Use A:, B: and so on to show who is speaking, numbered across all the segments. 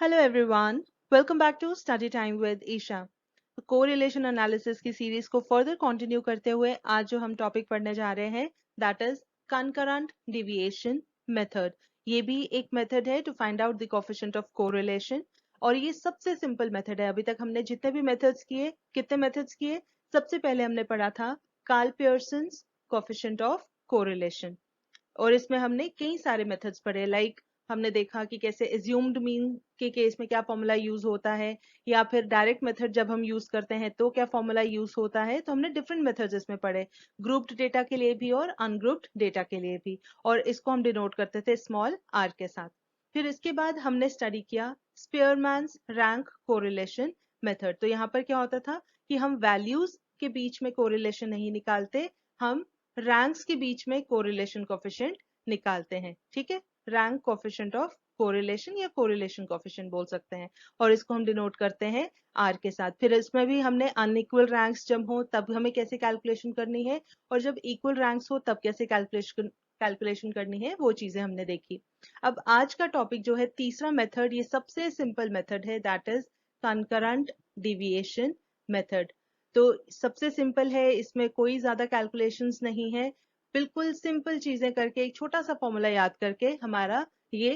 A: Hello everyone, welcome back to study time with Isha. Correlation analysis की series को further continue करते हुए आज जो हम टॉपिक पढ़ने जा रहे हैं that is concurrent deviation method. ये भी एक मेथड है to find out the coefficient of correlation और ये सबसे सिंपल मेथड है। अभी तक हमने जितने भी मेथड्स किए, कितने मेथड्स किए, सबसे पहले हमने पढ़ा था Karl Pearson's coefficient of correlation और इसमें हमने कई सारे मेथड्स पढ़े। लाइक हमने देखा कि कैसे एज्यूम्ड मीन के केस में क्या फॉर्मूला यूज होता है या फिर डायरेक्ट मेथड जब हम यूज करते हैं तो क्या फॉर्मूला यूज होता है। तो हमने डिफरेंट मेथड्स इसमें पढ़े, ग्रुप्ड डेटा के लिए भी और अनग्रुप्ड डेटा के लिए भी, और इसको हम डिनोट करते थे स्मॉल आर के साथ। फिर इसके बाद हमने स्टडी किया स्पीयरमैन्स रैंक कोरिलेशन मेथड। तो यहाँ पर क्या होता था कि हम वैल्यूज के बीच में कोरिलेशन नहीं निकालते, हम रैंक्स के बीच में कोरिलेशन कोएफिशिएंट निकालते हैं। ठीक है, रैंक कोएफिशिएंट ऑफ कोरिलेशन या कोरिलेशन कोएफिशिएंट बोल सकते हैं, और इसको हम डिनोट करते हैं आर के साथ। फिर इसमें भी हमने अनइक्वल रैंक्स जब हो तब हमें कैसे कैलकुलेशन करनी है और जब इक्वल रैंक्स हो तब कैसे कैलकुलेशन करनी है, वो चीजें हमने देखी। अब आज का टॉपिक जो है तीसरा मेथड, ये सबसे सिंपल मेथड है, that is concurrent deviation method. तो सबसे सिंपल है, इसमें कोई ज्यादा कैलकुलेशंस नहीं है, बिल्कुल सिंपल चीजें करके एक छोटा सा फॉर्मूला याद करके हमारा ये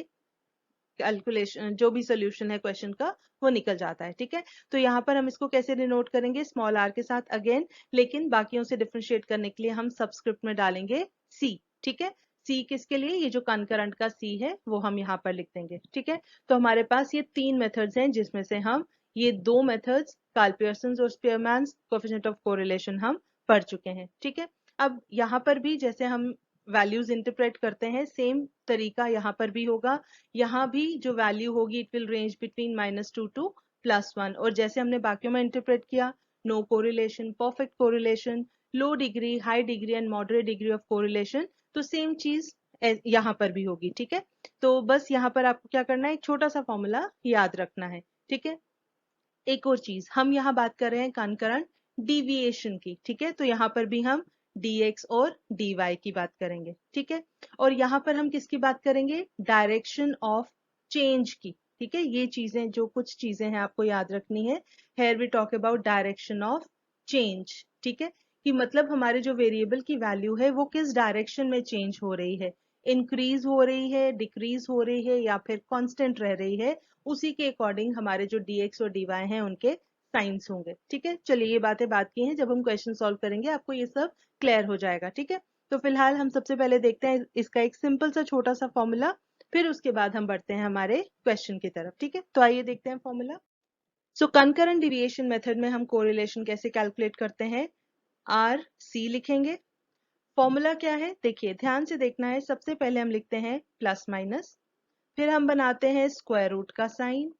A: कैलकुलेशन जो भी सोल्यूशन है क्वेश्चन का वो निकल जाता है। ठीक है, तो यहाँ पर हम इसको कैसे डिनोट करेंगे, स्मॉल आर के साथ अगेन, लेकिन बाकियों से डिफरेंशिएट करने के लिए हम सबस्क्रिप्ट में डालेंगे सी। ठीक है, सी किसके लिए, ये जो कंकरेंट का सी है वो हम यहाँ पर लिख देंगे। ठीक है, तो हमारे पास ये तीन मेथड्स हैं जिसमें से हम ये दो मेथड्स कार्ल पियर्सन और स्पीयरमैन्स कोएफिशिएंट ऑफ कोरिलेशन हम पढ़ चुके हैं। ठीक है, अब यहाँ पर भी जैसे हम वैल्यूज इंटरप्रेट करते हैं सेम तरीका यहाँ पर भी होगा। यहाँ भी जो वैल्यू होगी it will range between -2 to +1, और जैसे हमने बाकियों में इंटरप्रेट किया no correlation, perfect correlation, low degree, high degree and moderate degree of correlation, तो सेम चीज यहाँ पर भी होगी। ठीक है, तो बस यहाँ पर आपको क्या करना है, एक छोटा सा फॉर्मूला याद रखना है। ठीक है, एक और चीज, हम यहाँ बात कर रहे हैं कंकरेंट डिविएशन की। ठीक है, तो यहाँ पर भी हम dx और dy की बात करेंगे। ठीक है, और यहाँ पर हम किसकी बात करेंगे, डायरेक्शन ऑफ चेंज की। ठीक है, ये चीजें जो कुछ चीजें हैं आपको याद रखनी है। Here we talk about direction of change. ठीक है, कि मतलब हमारे जो वेरिएबल की वैल्यू है वो किस डायरेक्शन में चेंज हो रही है, इंक्रीज हो रही है, डिक्रीज हो रही है या फिर कांस्टेंट रह रही है, उसी के अकॉर्डिंग हमारे जो dx और dy हैं उनके साइंस होंगे। ठीक है, चलिए ये बातें बात की हैं, जब हम क्वेश्चन सॉल्व करेंगे आपको ये सब क्लियर हो जाएगा। ठीक है, तो फिलहाल हम सबसे पहले देखते हैं इसका एक सिंपल सा छोटा सा फॉर्मूला, फिर उसके बाद हम बढ़ते हैं हमारे क्वेश्चन की तरफ। ठीक है, तो आइए देखते हैं फॉर्मूला। सो कंकरेंट डेविएशन मेथड में हम कोरिलेशन कैसे कैलकुलेट करते हैं, आर सी लिखेंगे। फॉर्मूला क्या है, देखिए ध्यान से देखना है। सबसे पहले हम लिखते हैं प्लस माइनस, फिर हम बनाते हैं स्क्वायर रूट का साइन,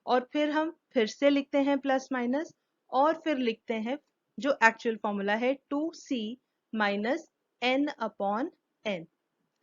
A: और फिर हम फिर से लिखते हैं प्लस माइनस, और फिर लिखते हैं जो एक्चुअल फॉर्मूला है 2c minus n upon n,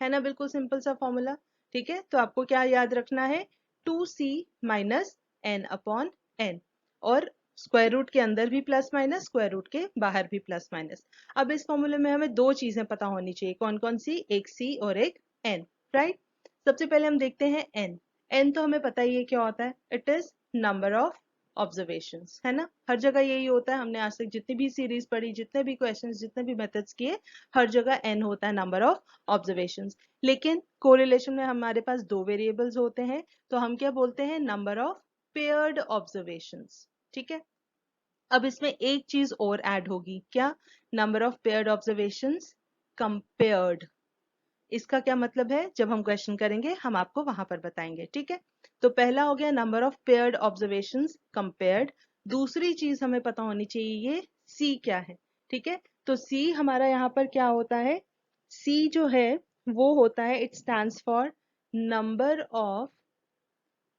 A: है ना, बिल्कुल सिंपल सा फॉर्मूला। ठीक है, तो आपको क्या याद रखना है, 2c minus n upon n, और स्क्वायर रूट के अंदर भी प्लस माइनस, स्क्वायर रूट के बाहर भी प्लस माइनस। अब इस फॉर्मूले में हमें दो चीजें पता होनी चाहिए, कौन कौन सी, एक c और एक n, राइट। सबसे पहले हम देखते हैं n। n तो हमें पता ही है क्या होता है, it is number of observations, है ना, हर जगह यही होता है। हमने आज तक जितनी भी सीरीज पढ़ी, जितने भी क्वेश्चंस, जितने भी मेथड्स किए, हर जगह n होता है, नंबर ऑफ ऑब्जर्वेशंस। लेकिन कोरिलेशन में हमारे पास दो वेरिएबल्स होते हैं, तो हम क्या बोलते हैं, नंबर ऑफ पेयर्ड ऑब्जर्वेशंस। ठीक है, अब इसमें एक चीज और ऐड होगी, क्या, number of paired observations compared. इसका क्या मतलब है, जब हम क्वेश्चन करेंगे हम आपको वहां पर बताएंगे। ठीक है, तो पहला हो गया number of paired observations compared. दूसरी चीज हमें पता होनी चाहिए, ये सी क्या है। ठीक है, तो सी हमारा यहाँ पर क्या होता है, सी जो है वो होता है, it stands for number of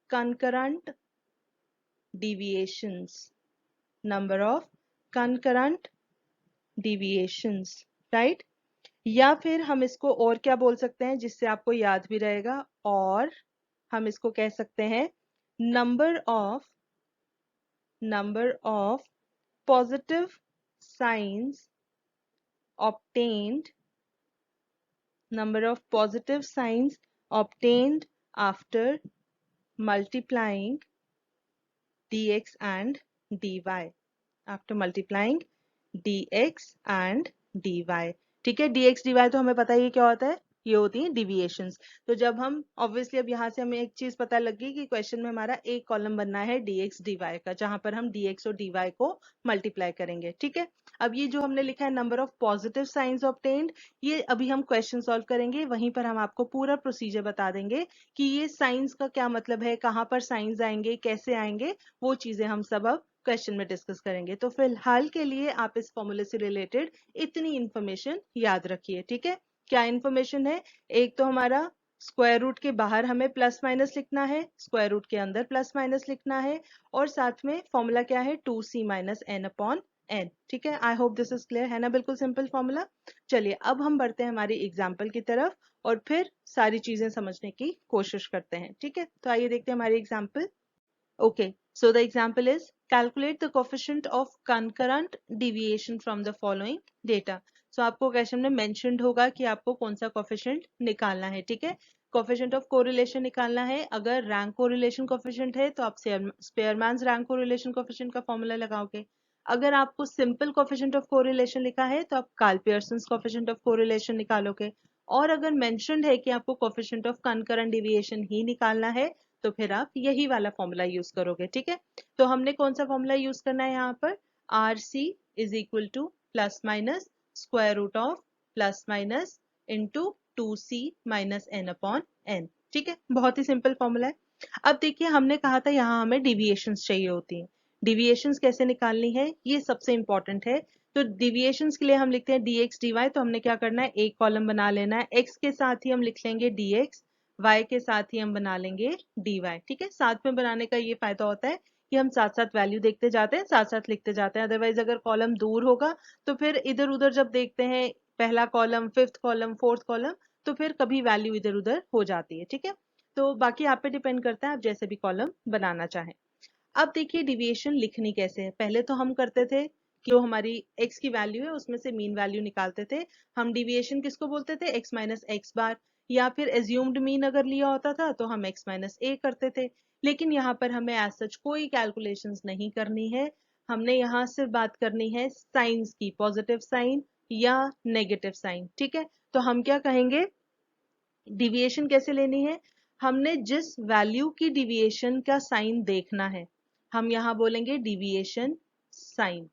A: concurrent deviations, number of concurrent deviations, right. या फिर हम इसको और क्या बोल सकते हैं जिससे आपको याद भी रहेगा, और हम इसको कह सकते हैं number of positive science obtained, number of positive signs obtained after multiplying dx and dy after multiplying dx and dy। ठीक है, dx dy तो हमें पता ही क्या होता है, ये होती है डिविएशंस। तो जब हम ऑब्वियसली अब यहाँ से हमें एक चीज पता लग गई कि क्वेश्चन में हमारा एक कॉलम बनना है dx dy का, जहां पर हम dx और dy को मल्टीप्लाई करेंगे। ठीक है, अब ये जो हमने लिखा है number of positive science obtained, ये अभी हम क्वेश्चन सॉल्व करेंगे, वहीं पर हम आपको पूरा प्रोसीजर बता देंगे कि ये साइंस का क्या मतलब है, कहाँ पर साइंस आएंगे, कैसे आएंगे, वो चीजें हम सब अब क्वेश्चन में डिस्कस करेंगे। तो फिलहाल के लिए आप इस फॉर्मूले से रिलेटेड इतनी इंफॉर्मेशन याद रखिए। ठीक है, क्या इंफॉर्मेशन है, एक तो हमारा स्क्वायर रूट के बाहर हमें प्लस माइनस लिखना है, स्क्वायर रूट के अंदर प्लस माइनस लिखना है, और साथ में फॉर्मूला क्या है, 2c minus N upon N. ठीक है, I hope this is clear, है ना, बिल्कुल सिंपल फॉर्मूला। चलिए अब हम बढ़ते हैं हमारी एग्जाम्पल की तरफ और फिर सारी चीजें समझने की कोशिश करते हैं। ठीक है, तो आइए देखते हैं हमारी example. Okay, so the example is calculate the coefficient of concurrent deviation from the following data. So आपको क्वेश्चन में मेंशन्ड होगा कि आपको कौन सा कोफिशिएंट निकालना है। ठीक है, कोफिशिएंट ऑफ कोरिलेशन निकालना है। अगर रैंक कोरिलेशन कोफिशिएंट है तो आप स्पेयरमैन्स रैंक कोरिलेशन कोफिशिएंट का फॉर्मूला लगाओगे। अगर आपको सिंपल कोफिशिएंट ऑफ कोरिलेशन लिखा है तो आप Karl Pearson coefficient of correlation निकालोगे। और अगर मेंशन्ड है कि आपको कोफिशिएंट ऑफ कंकरेंट डिविएशन ही निकालना है तो फिर आप यही वाला फॉर्मूला यूज करोगे। ठीक है, तो हमने कौन सा फॉर्मूला यूज करना है यहाँ पर, R C is equal to plus minus square root of plus minus into 2c minus N upon N. ठीक है, बहुत ही सिंपल फॉर्मूला है। अब देखिए हमने कहा था यहाँ हमें डिविएशंस चाहिए होती हैं। डिविएशंस कैसे निकालनी है, ये सबसे इंपॉर्टेंट है। तो डिविएशंस के लिए हम लिखते हैं dx dy, तो हमने क्या करना है, एक कॉलम बना लेना है, x के साथ ही हम लिख लेंगे dx, y के साथ ही हम बना लेंगे dy। ठीक है, साथ में बनाने का ये फायदा होता है कि हम साथ साथ वैल्यू देखते जाते हैं, साथ साथ लिखते जाते हैं। अदरवाइज अगर कॉलम दूर होगा तो फिर इधर उधर जब देखते हैं, पहला column, fifth column, fourth column, तो फिर कभी वैल्यू इधर उधर हो जाती है। ठीक है, तो बाकी आप पे डिपेंड करता है, आप जैसे भी कॉलम बनाना चाहें। अब देखिए डिविएशन लिखनी कैसे है। पहले तो हम करते थे कि जो हमारी x की वैल्यू है उसमें से मीन वैल्यू निकालते थे। हम डिविएशन किसको बोलते थे, x माइनस एक्स बार, या फिर एज्यूम्ड मीन अगर लिया होता था तो हम x माइनस ए करते थे। लेकिन यहाँ पर हमें एज सच कोई कैलकुलेशंस नहीं करनी है। हमने यहाँ से बात करनी है साइंस की, पॉजिटिव साइन या नेगेटिव साइन। ठीक है, तो हम क्या कहेंगे, डिविएशन कैसे लेनी है, हमने जिस वैल्यू की डिविएशन का साइन देखना है हम यहाँ बोलेंगे डिविएशन साइन।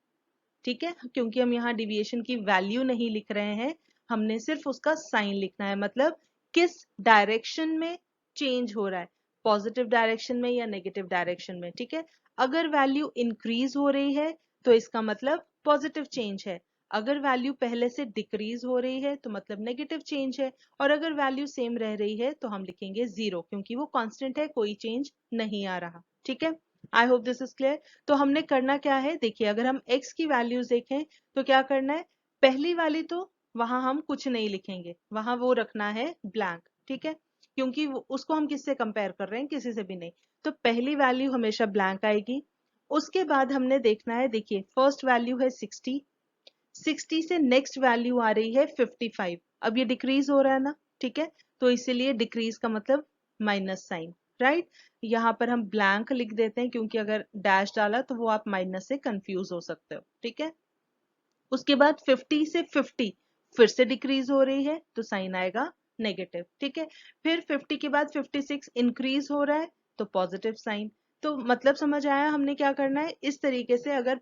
A: ठीक है, क्योंकि हम यहाँ डिविएशन की वैल्यू नहीं लिख रहे हैं, हमने सिर्फ उसका साइन लिखना है, मतलब किस डायरेक्शन में चेंज हो रहा है, पॉजिटिव डायरेक्शन में या नेगेटिव डायरेक्शन में। ठीक है, अगर वैल्यू इंक्रीज हो रही है तो इसका मतलब पॉजिटिव चेंज है, अगर वैल्यू पहले से डिक्रीज हो रही है तो मतलब नेगेटिव चेंज है, और अगर वैल्यू सेम रह रही है तो हम लिखेंगे जीरो, क्योंकि वो कांस्टेंट है, कोई चेंज नहीं आ रहा। ठीक है, I hope this is clear. तो हमने करना क्या है, देखिए अगर हम x की वैल्यूज देखें तो क्या करना है, पहली वाली तो वहां हम कुछ नहीं लिखेंगे, वहां वो रखना है ब्लैंक। ठीक है, क्योंकि उसको हम किससे कंपेयर कर रहे हैं, किसी से भी नहीं, तो पहली वैल्यू हमेशा ब्लैंक आएगी। उसके बाद हमने देखना है, देखिए फर्स्ट वैल्यू है 60, 60 से नेक्स्ट वैल्यू आ रही है 55। अब ये डिक्रीज हो रहा है ना, ठीक है, तो इसीलिए डिक्रीज का मतलब माइनस साइन, राइट। यहाँ पर हम ब्लैंक लिख देते हैं क्योंकि अगर डैश डाला तो वो आप माइनस से कंफ्यूज हो सकते हो। ठीक है, उसके बाद 50 से 50 फिर से डिक्रीज हो रही है तो साइन आएगा नेगेटिव। ठीक है, फिर 50 के बाद 56 इंक्रीज हो रहा है तो पॉजिटिव साइन। तो मतलब समझ आया हमने क्या करना है, इस तरीके से अगर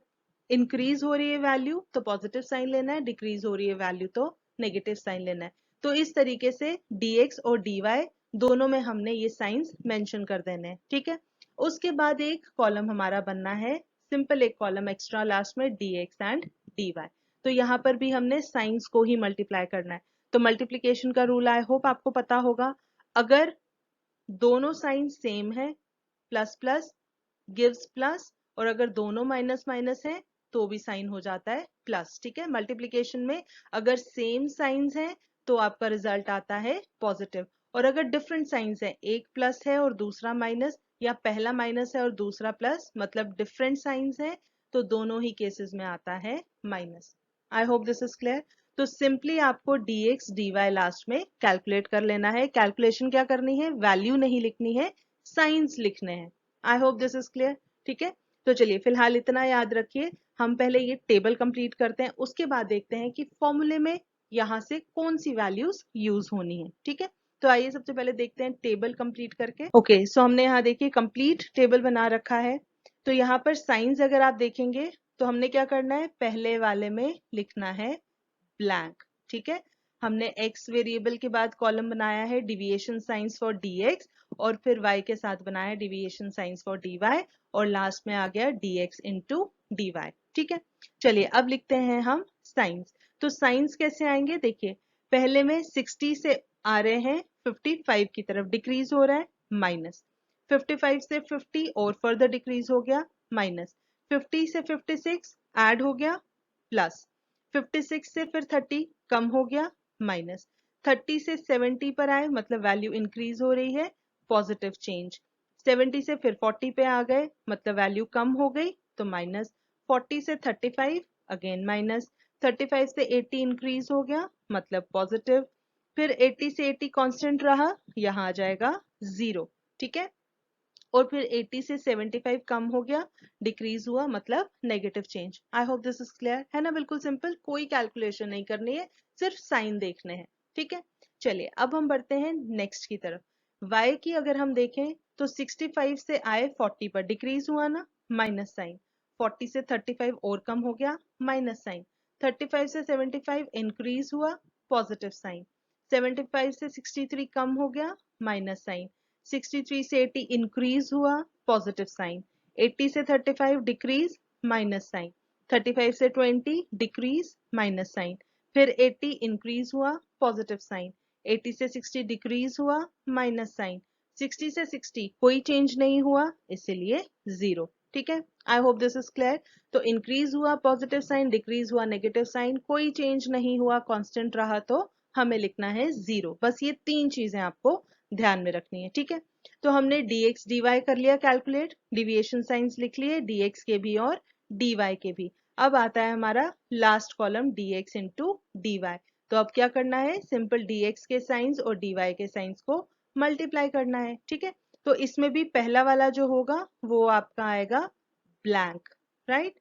A: इंक्रीज हो रही है वैल्यू तो पॉजिटिव साइन लेना है, डिक्रीज हो रही है वैल्यू तो नेगेटिव साइन लेना है। तो इस तरीके से dx और dy दोनों में हमने ये साइंस मेंशन कर देने हैं। ठीक है, उसके बाद एक कॉलम हमारा बनना है, सिंपल एक कॉलम एक्स्ट्रा लास्ट में dx एंड dy। तो यहाँ पर भी हमने साइंस को ही मल्टीप्लाई करना है। तो मल्टीप्लीकेशन का रूल आई होप आपको पता होगा, अगर दोनों साइन सेम है प्लस प्लस गिव्स प्लस, और अगर दोनों माइनस माइनस है तो भी साइन हो जाता है प्लस। ठीक है, मल्टीप्लीकेशन में अगर सेम साइंस है तो आपका रिजल्ट आता है पॉजिटिव, और अगर डिफरेंट साइंस है, एक प्लस है और दूसरा माइनस, या पहला माइनस है और दूसरा प्लस, मतलब डिफरेंट साइंस है, तो दोनों ही केसेस में आता है minus. I hope this is clear. तो सिंपली आपको dx dy लास्ट में कैलकुलेट कर लेना है। कैलकुलेशन क्या करनी है, वैल्यू नहीं लिखनी है, साइंस लिखने हैं। आई होप दिस इज क्लियर। ठीक है, तो चलिए फिलहाल इतना याद रखिए, हम पहले ये टेबल कंप्लीट करते हैं, उसके बाद देखते हैं कि फॉर्मूले में यहाँ से कौन सी वैल्यूज यूज होनी है। ठीक है, तो आइए सबसे पहले देखते हैं टेबल कंप्लीट करके। ओके, सो हमने यहाँ देखिए कंप्लीट टेबल बना रखा है। तो यहाँ पर साइंस अगर आप देखेंगे तो हमने क्या करना है, पहले वाले में लिखना है ब्लैंक। ठीक है, हमने x वेरिएबल के बाद कॉलम बनाया है डिविएशन साइंस फॉर dx, और फिर y के साथ बनाया डिविएशन साइंस फॉर dy, और लास्ट में आ गया dx इंटू dy। ठीक है, चलिए अब लिखते हैं हम साइंस। तो साइंस कैसे आएंगे, देखिए पहले में 60 से आ रहे हैं 55 की तरफ, डिक्रीज हो रहा है, माइनस 55 से 50 और फर्दर डिक्रीज हो गया, माइनस 50 से 56 ऐड हो गया, प्लस 56 से फिर 30 कम हो गया, माइनस 30 से 70 पर आए मतलब वैल्यू इंक्रीज हो रही है, पॉजिटिव चेंज। 70 से फिर 40 पे आ गए मतलब वैल्यू कम हो गई, तो माइनस 40 से 35 अगेन माइनस, 35 से 80 इंक्रीज हो गया मतलब पॉजिटिव, फिर 80 से 80 कांस्टेंट रहा, यहाँ आ जाएगा 0। ठीक है, और फिर 80 से 75 कम हो गया, डिक्रीज हुआ मतलब negative change. I hope this is clear, है ना, बिल्कुल सिंपल, कोई कैलकुलेशन नहीं करनी है, सिर्फ साइन देखने हैं। ठीक है, चलिए अब हम बढ़ते हैं नेक्स्ट की तरफ। y की अगर हम देखें तो 65 से आए 40 पर, डिक्रीज हुआ ना, माइनस साइन, 40 से 35 और कम हो गया, माइनस साइन, 35 से 75 इंक्रीज हुआ, पॉजिटिव साइन, 75 से 63 कम हो गया, माइनस साइन, 63 से 80 इंक्रीज हुआ, पॉजिटिव साइन, 80 से 35 डिक्रीज, माइनस साइन, 35 से 20 डिक्रीज, माइनस साइन, फिर 80 इंक्रीज हुआ, पॉजिटिव साइन, 80 से 60 डिक्रीज हुआ, माइनस साइन, 60 से 60 कोई चेंज नहीं हुआ, इसीलिए 0। ठीक है, I hope this is clear. तो इंक्रीज हुआ पॉजिटिव साइन, डिक्रीज हुआ नेगेटिव साइन, कोई चेंज नहीं हुआ, कांस्टेंट रहा, तो हमें लिखना है 0। बस ये तीन चीजें आपको ध्यान में रखनी है। ठीक है, तो हमने dx dy कर लिया कैलकुलेट, डिविएशन साइंस लिख लिए dx के भी और dy के भी। अब आता है हमारा last column dx into dy। तो अब क्या करना है, सिंपल dx के साइंस और dy के साइंस को मल्टीप्लाई करना है। ठीक है, तो इसमें भी पहला वाला जो होगा वो आपका आएगा ब्लैंक, राइट,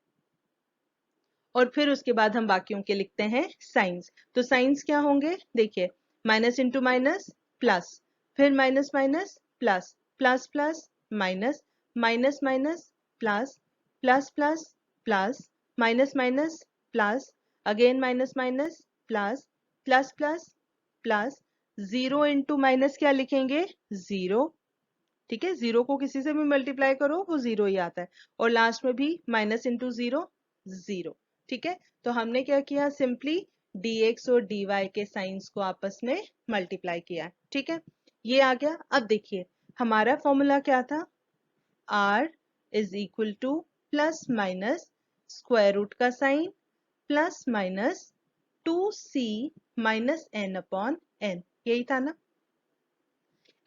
A: और फिर उसके बाद हम बाकियों के लिखते हैं साइंस। तो साइंस क्या होंगे, देखिए माइनस इंटू माइनस प्लस, फिर minus minus plus, plus plus minus, minus minus plus, plus plus plus, minus minus plus, again minus minus plus, plus plus plus, zero into minus क्या लिखेंगे, zero. ठीक है, zero को किसी से भी multiply करो वो जीरो ही आता है, और लास्ट में भी माइनस इंटू जीरो, जीरो। ठीक है, तो हमने क्या किया, सिंपली dx और dy के साइंस को आपस में मल्टीप्लाई किया है। ठीक है, ये आ गया। अब देखिए हमारा फॉर्मूला क्या था, r is equal to plus minus square root का sine plus minus 2c minus n upon n, यही था ना।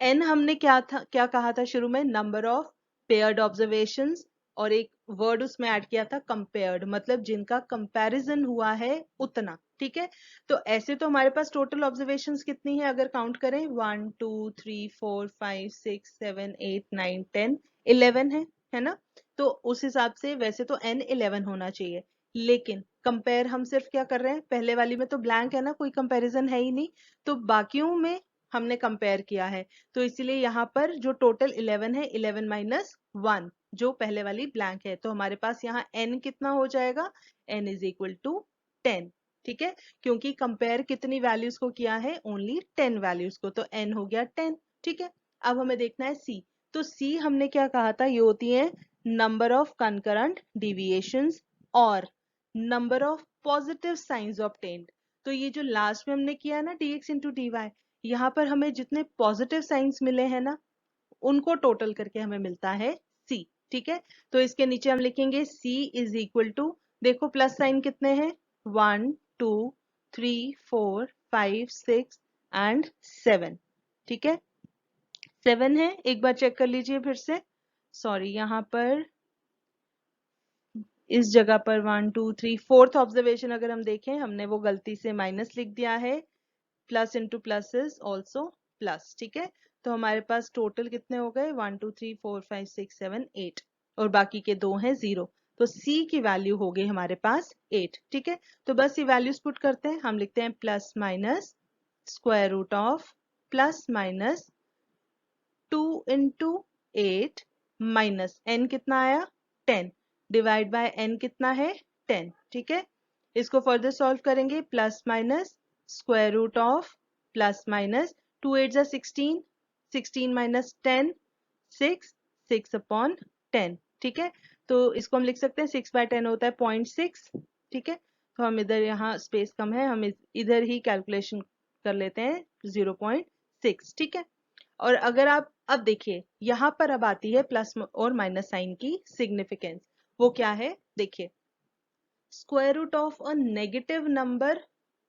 A: n हमने क्या कहा था शुरू में, नंबर ऑफ पेयर्ड ऑब्जर्वेशंस, और एक वर्ड उसमें ऐड किया था कंपेयर्ड, मतलब जिनका कंपैरिजन हुआ है उतना। ठीक है, तो ऐसे तो हमारे पास टोटल ऑब्जर्वेशंस कितनी है, अगर काउंट करें 1 2 3 4 5 6 7 8 9 10 11 है ना। तो उस हिसाब से वैसे तो n 11 होना चाहिए, लेकिन कंपेयर हम सिर्फ क्या कर रहे हैं, पहले वाली में तो ब्लैंक है ना, कोई कंपैरिजन है ही नहीं, तो बाकियों में हमने कंपेयर किया है, तो इसीलिए यहाँ पर जो टोटल 11 है, 11 माइनस 1 जो पहले वाली ब्लैंक है, तो हमारे पास यहाँ n कितना हो जाएगा, n इज इक्वल टू 10। ठीक है, क्योंकि कंपेयर कितनी वैल्यूज को किया है, ओनली 10 वैल्यूज को, तो n हो गया 10। ठीक है, अब हमें देखना है c। तो c हमने क्या कहा था, ये होती है नंबर ऑफ कंकरेंट डिविएशंस और number of positive science obtained. तो ये जो लास्ट में हमने किया है ना dx इंटू dy, यहाँ पर हमें जितने पॉजिटिव साइंस मिले हैं ना उनको टोटल करके हमें मिलता है c। ठीक है, तो इसके नीचे हम लिखेंगे c इज इक्वल टू, देखो प्लस साइन कितने हैं, 1 2 3 4 5 6 एंड 7। ठीक है, 7 है, एक बार चेक कर लीजिए फिर से, सॉरी यहाँ पर इस जगह पर 1 2 3 फोर्थ ऑब्जर्वेशन अगर हम देखें, हमने वो गलती से माइनस लिख दिया है, plus into plus is also plus. ठीक है, तो हमारे पास टोटल कितने हो गए, 1 2 3 4 5 6 7 8। और बाकी के 2 हैं 0। तो C की वैल्यू हो गई हमारे पास 8। ठीक है, तो बस ये वैल्यूज पुट करते हैं। हम लिखते हैं plus minus square root of plus minus 2 into 8 minus n कितना आया 10 डिवाइड बाय n कितना है 10। ठीक है, इसको फर्दर सॉल्व करेंगे। Plus minus square root of plus minus 2 8 जा 16, 16 माइनस 10 6, 6 अपॉन 10। ठीक है, तो इसको हम लिख सकते हैं 6 बाय 10 होता है 0.6। ठीक है, तो हम इधर यहाँ स्पेस कम है, हम इधर ही कैलकुलेशन कर लेते हैं 0.6। ठीक है, और अगर आप अब देखिए यहाँ पर अब आती है प्लस और माइनस साइन की सिग्निफिकेंस। वो क्या है देखिए, square root of a negative number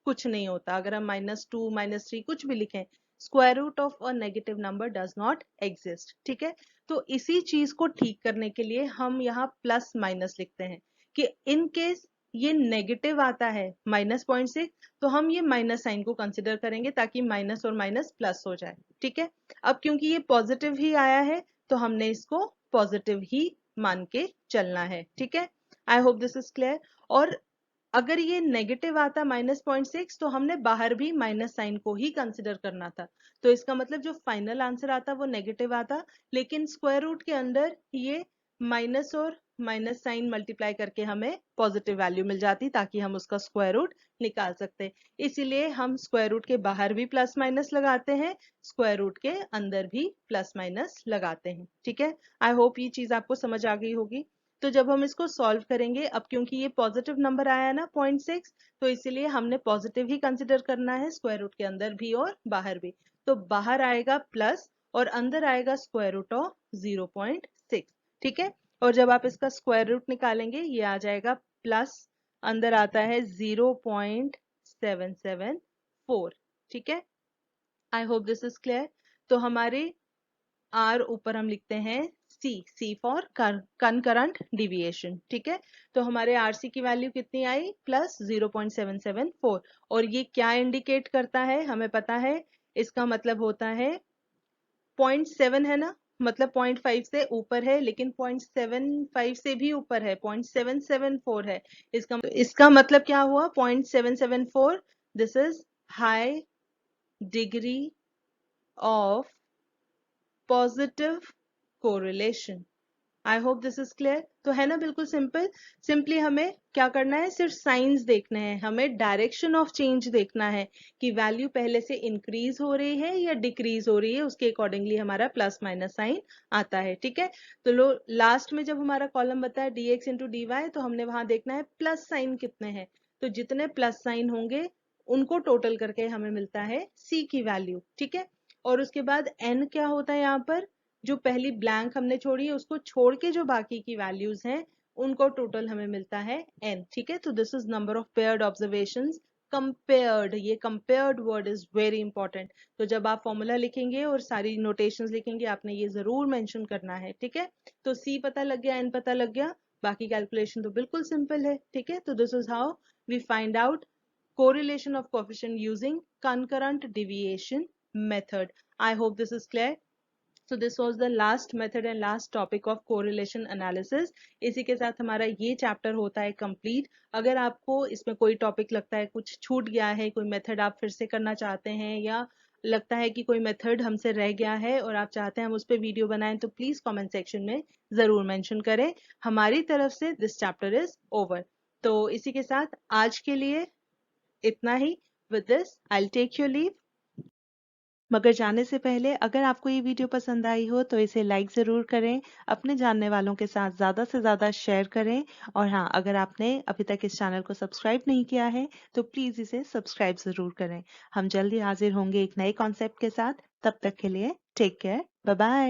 A: कुछ नहीं होता। अगर हम -2 -3 कुछ भी लिखें, square root of a negative number does not exist. ठीक है, तो इसी चीज को ठीक करने के लिए हम यहाँ प्लस माइनस लिखते हैं कि इन केस ये नेगेटिव आता है -0.6, तो हम ये माइनस साइन को कंसिडर करेंगे ताकि माइनस और माइनस प्लस हो जाए। ठीक है, अब क्योंकि ये पॉजिटिव ही आया है तो हमने इसको पॉजिटिव ही मान के चलना है। ठीक है, I hope this is clear. और अगर ये नेगेटिव आता -0.6 तो हमने बाहर भी माइनस साइन को ही कंसिडर करना था। तो इसका मतलब जो फाइनल आंसर आता वो नेगेटिव आता, लेकिन स्क्वायर रूट के अंदर ये माइनस और माइनस साइन मल्टीप्लाई करके हमें पॉजिटिव वैल्यू मिल जाती ताकि हम उसका स्क्वायर रूट निकाल सकते। इसीलिए हम स्क्वायर रूट के बाहर भी प्लस माइनस लगाते हैं, स्क्वायर रूट के अंदर भी प्लस माइनस लगाते हैं। ठीक है, आई होप ये चीज आपको समझ आ गई होगी। तो जब हम इसको सॉल्व करेंगे, अब क्योंकि ये पॉजिटिव नंबर आया ना 0.6, तो इसीलिए हमने पॉजिटिव ही कंसिडर करना है स्क्वायर रूट के अंदर भी और बाहर भी। तो बाहर आएगा प्लस और अंदर आएगा स्क्वायर रूट ऑफ 0.6। ठीक है, और जब आप इसका स्क्वायर रूट निकालेंगे ये आ जाएगा प्लस, अंदर आता है 0.774। ठीक है, I hope this is clear. तो हमारे R ऊपर हम लिखते हैं C फॉर कनकरंट डिविएशन। ठीक है, तो हमारे RC की वैल्यू कितनी आई प्लस 0.774। और ये क्या इंडिकेट करता है हमें पता है, इसका मतलब होता है 0.7 है ना, मतलब 0.5 से ऊपर है, लेकिन 0.75 से भी ऊपर है, 0.774 है। इसका मतलब क्या हुआ 0.774, this is high degree of positive correlation. I hope this is clear. तो है ना बिल्कुल सिंपल। सिंपली हमें क्या करना है, सिर्फ साइंस देखने हैं, हमें डायरेक्शन ऑफ चेंज देखना है कि वैल्यू पहले से इंक्रीज हो रही है या डिक्रीज हो रही है, उसके अकॉर्डिंगली हमारा प्लस माइनस साइन आता है। ठीक है, तो लो लास्ट में जब हमारा कॉलम बताया dx इंटू dy, तो हमने वहां देखना है प्लस साइन कितने हैं। तो जितने प्लस साइन होंगे उनको टोटल करके हमें मिलता है c की वैल्यू। ठीक है, और उसके बाद n क्या होता है, यहाँ पर जो पहली ब्लैंक हमने छोड़ी है उसको छोड़ के जो बाकी की वैल्यूज हैं उनको टोटल हमें मिलता है n। ठीक है, तो this is number of paired observations compared. ये compared word is very important. तो जब आप फॉर्मूला लिखेंगे और सारी नोटेशंस लिखेंगे आपने ये जरूर मेंशन करना है। ठीक है, तो c पता लग गया, n पता लग गया, बाकी कैलकुलेशन तो बिल्कुल सिंपल है। ठीक है, तो this is how we find out correlation of coefficient using concurrent deviation method. I hope this is clear. So this was the last method and last topic of correlation analysis. इसी के साथ हमारा ये chapter होता है complete. अगर आपको इसमें कोई टॉपिक लगता है कुछ छूट गया है, कोई मेथड आप फिर से करना चाहते हैं, या लगता है कि कोई मेथड हमसे रह गया है और आप चाहते हैं हम उस पर वीडियो बनाएं, तो प्लीज कमेंट सेक्शन में जरूर मेंशन करें। हमारी तरफ से दिस चैप्टर इज ओवर। तो इसी के साथ आज के लिए इतना ही। With this I will take your leave. मगर जाने से पहले अगर आपको ये वीडियो पसंद आई हो तो इसे लाइक ज़रूर करें, अपने जानने वालों के साथ ज़्यादा से ज़्यादा शेयर करें। और हाँ, अगर आपने अभी तक इस चैनल को सब्सक्राइब नहीं किया है तो प्लीज़ इसे सब्सक्राइब ज़रूर करें। हम जल्दी हाजिर होंगे एक नए कॉन्सेप्ट के साथ। तब तक के लिए टेक केयर, बाय बाय।